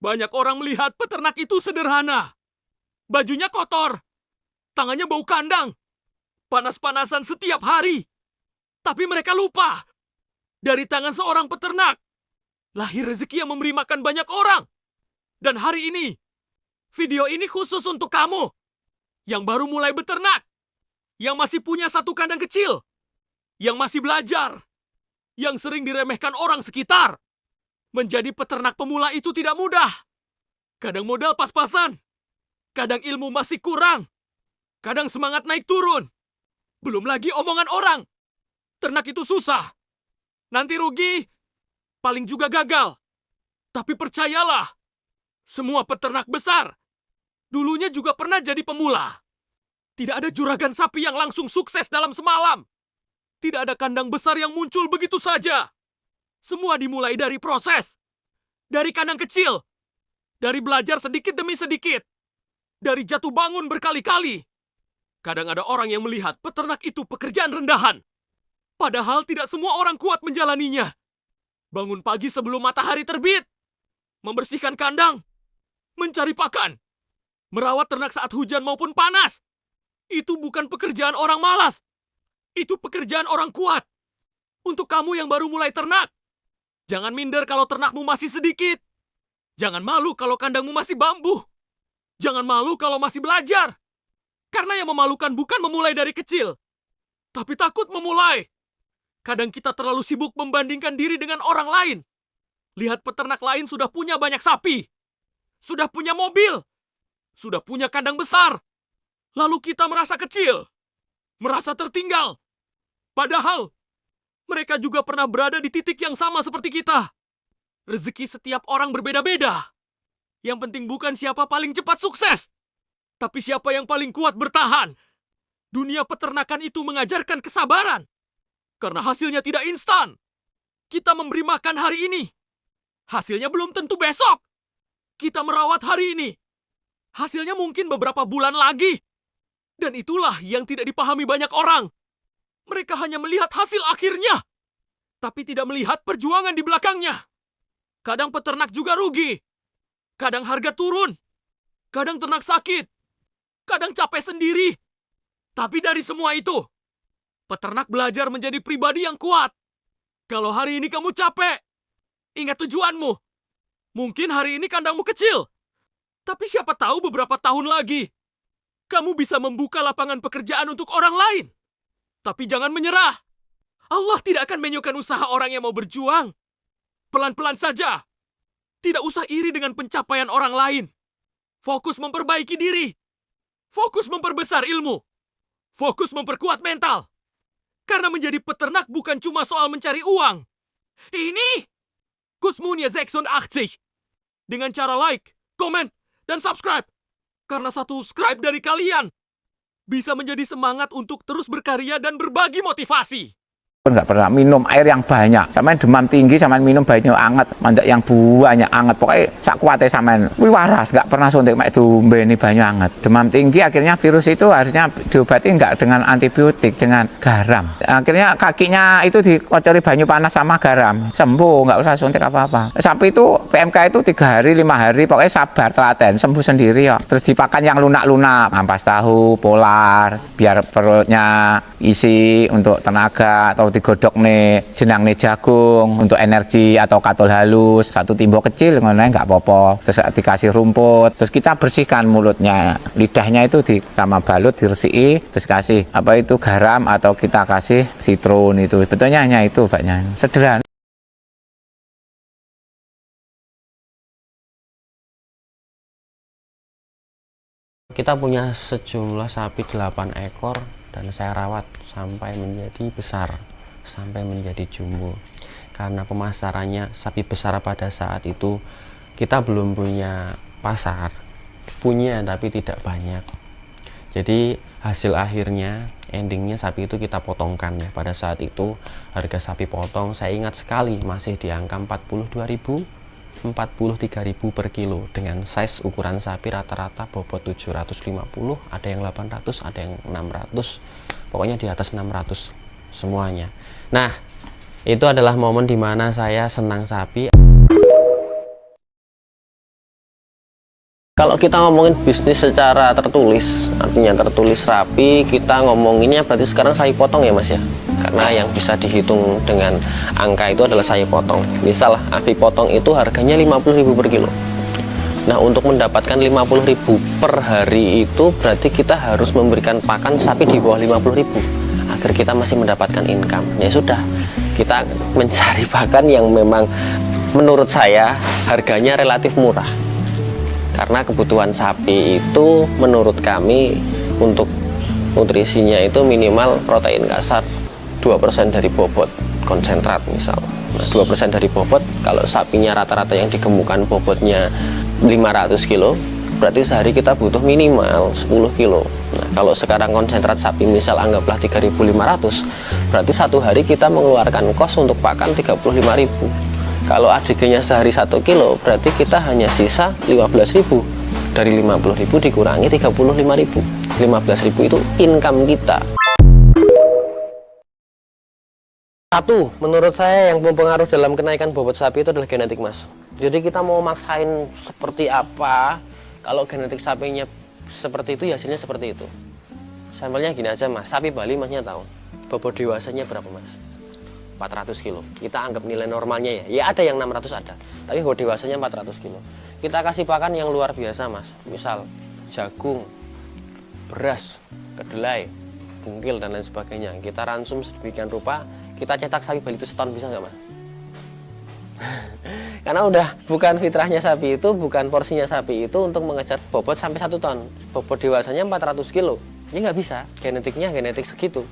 Banyak orang melihat peternak itu sederhana. Bajunya kotor, tangannya bau kandang, panas-panasan setiap hari. Tapi mereka lupa, dari tangan seorang peternak, lahir rezeki yang memberi makan banyak orang. Dan hari ini, video ini khusus untuk kamu, yang baru mulai beternak, yang masih punya satu kandang kecil, yang masih belajar, yang sering diremehkan orang sekitar. Menjadi peternak pemula itu tidak mudah. Kadang modal pas-pasan, kadang ilmu masih kurang, kadang semangat naik turun. Belum lagi omongan orang. Ternak itu susah. Nanti rugi, paling juga gagal. Tapi percayalah, semua peternak besar dulunya juga pernah jadi pemula. Tidak ada juragan sapi yang langsung sukses dalam semalam. Tidak ada kandang besar yang muncul begitu saja. Semua dimulai dari proses. Dari kandang kecil. Dari belajar sedikit demi sedikit. Dari jatuh bangun berkali-kali. Kadang ada orang yang melihat peternak itu pekerjaan rendahan. Padahal tidak semua orang kuat menjalaninya. Bangun pagi sebelum matahari terbit. Membersihkan kandang. Mencari pakan. Merawat ternak saat hujan maupun panas. Itu bukan pekerjaan orang malas. Itu pekerjaan orang kuat. Untuk kamu yang baru mulai ternak, jangan minder kalau ternakmu masih sedikit. Jangan malu kalau kandangmu masih bambu. Jangan malu kalau masih belajar. Karena yang memalukan bukan memulai dari kecil, tapi takut memulai. Kadang kita terlalu sibuk membandingkan diri dengan orang lain. Lihat peternak lain sudah punya banyak sapi. Sudah punya mobil. Sudah punya kandang besar. Lalu kita merasa kecil. Merasa tertinggal. Padahal, mereka juga pernah berada di titik yang sama seperti kita. Rezeki setiap orang berbeda-beda. Yang penting bukan siapa paling cepat sukses, tapi siapa yang paling kuat bertahan. Dunia peternakan itu mengajarkan kesabaran. Karena hasilnya tidak instan. Kita memberi makan hari ini. Hasilnya belum tentu besok. Kita merawat hari ini. Hasilnya mungkin beberapa bulan lagi. Dan itulah yang tidak dipahami banyak orang. Mereka hanya melihat hasil akhirnya, tapi tidak melihat perjuangan di belakangnya. Kadang peternak juga rugi. Kadang harga turun. Kadang ternak sakit. Kadang capek sendiri. Tapi dari semua itu, peternak belajar menjadi pribadi yang kuat. Kalau hari ini kamu capek, ingat tujuanmu. Mungkin hari ini kandangmu kecil. Tapi siapa tahu beberapa tahun lagi, kamu bisa membuka lapangan pekerjaan untuk orang lain. Tapi jangan menyerah. Allah tidak akan menyukai usaha orang yang mau berjuang. Pelan-pelan saja. Tidak usah iri dengan pencapaian orang lain. Fokus memperbaiki diri. Fokus memperbesar ilmu. Fokus memperkuat mental. Karena menjadi peternak bukan cuma soal mencari uang. Ini Kusmunia 86. Dengan cara like, komen, dan subscribe. Karena satu subscribe dari kalian bisa menjadi semangat untuk terus berkarya dan berbagi motivasi. Nggak pernah minum air yang banyak, samain demam tinggi, samain minum banyu anget, mandak yang banyak anget, pokoknya sak kuatnya samain. Wih waras, nggak pernah suntik mek dumbe ini banyu anget. Demam tinggi akhirnya virus itu harusnya diobati nggak dengan antibiotik, dengan garam. Akhirnya kakinya itu dikocori banyu panas sama garam, sembuh, nggak usah suntik apa-apa. Sapi itu PMK itu 3 hari, 5 hari, pokoknya sabar, telaten, sembuh sendiri ya. Terus dipakan yang lunak-lunak, ampas tahu, polar, biar perutnya isi untuk tenaga, atau digodok nih jenang nih jagung untuk energi, atau katol halus, satu timbo kecil nggak apa-apa. Terus dikasih rumput, terus kita bersihkan mulutnya, lidahnya itu sama balut diresiki, terus kasih apa itu garam, atau kita kasih sitron. Itu betulnya hanya itu, banyak sederhana. Kita punya sejumlah sapi 8 ekor dan saya rawat sampai menjadi besar, sampai menjadi jumbo. Karena pemasarannya sapi besar pada saat itu kita belum punya pasar, punya tapi tidak banyak. Jadi hasil akhirnya, endingnya sapi itu kita potongkan ya. Pada saat itu harga sapi potong saya ingat sekali masih di angka 42.000, 43.000 per kilo, dengan size ukuran sapi rata-rata bobot 750, ada yang 800, ada yang 600, pokoknya di atas 600 semuanya. Nah, itu adalah momen dimana saya senang sapi. Kalau kita ngomongin bisnis secara tertulis, artinya tertulis rapi, kita ngomonginnya berarti sekarang sapi potong ya Mas ya. Karena yang bisa dihitung dengan angka itu adalah sapi potong. Misal sapi potong itu harganya 50.000 per kilo. Nah, untuk mendapatkan 50.000 per hari itu berarti kita harus memberikan pakan sapi di bawah 50.000 agar kita masih mendapatkan income. Ya sudah, kita mencari pakan yang memang menurut saya harganya relatif murah. Karena kebutuhan sapi itu menurut kami untuk nutrisinya itu minimal protein kasar 2% dari bobot konsentrat misal. Nah, 2% dari bobot, kalau sapinya rata-rata yang digemukkan bobotnya 500 kilo, berarti sehari kita butuh minimal 10 kilo. Nah, kalau sekarang konsentrat sapi misal anggaplah 3.500, berarti satu hari kita mengeluarkan kos untuk pakan 35.000. Kalau ADG-nya sehari 1 kilo, berarti kita hanya sisa 15.000. Dari 50.000 dikurangi 35.000. 15.000 itu income kita. Satu, menurut saya yang mempengaruhi dalam kenaikan bobot sapi itu adalah genetik Mas. Jadi kita mau maksain seperti apa, kalau genetik sapinya seperti itu, ya hasilnya seperti itu. Sampelnya gini aja Mas, sapi Bali Masnya tahu, bobot dewasanya berapa Mas? 400 kilo. Kita anggap nilai normalnya ya. Ya ada yang 600 ada. Tapi bobot dewasanya 400 kilo. Kita kasih pakan yang luar biasa Mas. Misal jagung, beras, kedelai, bungkil dan lain sebagainya. Kita ransum sedemikian rupa, kita cetak sapi Bali itu seton, bisa nggak Mas? Karena udah bukan fitrahnya sapi itu, bukan porsinya sapi itu untuk mengejar bobot sampai 1 ton. Bobot dewasanya 400 kilo. Ya nggak bisa. Genetiknya genetik segitu.